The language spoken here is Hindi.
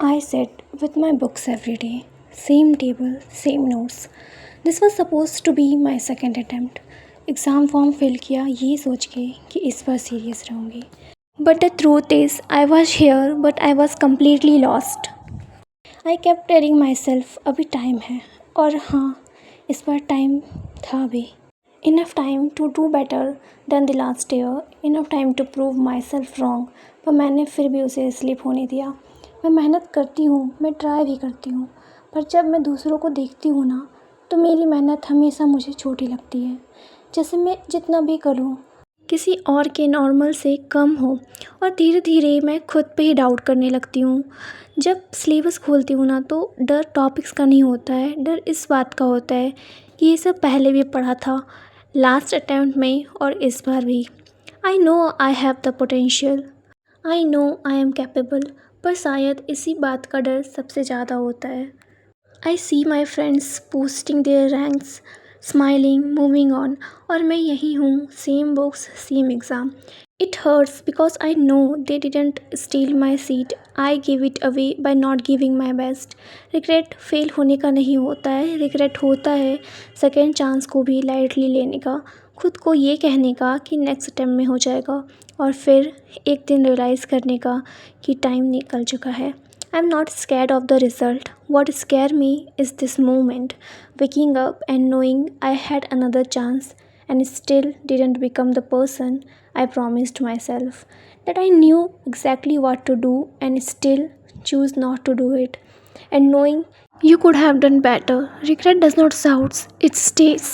I sit with my books every day. Same table, same notes. This was supposed to be my second attempt. Exam form fill किया ये सोच के कि इस बार सीरियस रहूँगी. But the truth is, I was here, but I was completely lost. I kept telling myself अभी टाइम है और हाँ इस बार टाइम था भी. Enough time to do better than the last year. Enough time to prove myself wrong. पर मैंने फिर भी उसे स्लिप होने दिया. मैं मेहनत करती हूँ, मैं ट्राई भी करती हूँ, पर जब मैं दूसरों को देखती हूँ ना तो मेरी मेहनत हमेशा मुझे छोटी लगती है. जैसे मैं जितना भी करूँ किसी और के नॉर्मल से कम हो. और धीरे धीरे मैं खुद पे ही डाउट करने लगती हूँ. जब सिलेबस खोलती हूँ ना तो डर टॉपिक्स का नहीं होता है, डर इस बात का होता है कि ये सब पहले भी पढ़ा था लास्ट अटैम्प्ट में और इस बार भी. I know I have the potential, I know I am capable, पर शायद इसी बात का डर सबसे ज़्यादा होता है. I see my friends posting their ranks, smiling, moving on, और मैं यही हूँ, same books, same exam. It hurts because I know they didn't steal my seat, I give it away by not giving my best. Regret फेल होने का नहीं होता है, रिग्रेट होता है सेकेंड चांस को भी लाइटली लेने का, खुद को ये कहने का कि नेक्स्ट अटैम्प्ट में हो जाएगा, और फिर एक दिन रियलाइज़ करने का कि टाइम निकल चुका है. I am not scared of the result. What scare me is this moment, waking up and knowing I had another chance and still didn't become the person I promised myself. That I knew exactly what to do and still choose not to do it. And knowing you could have done better. Regret does not shout, it stays.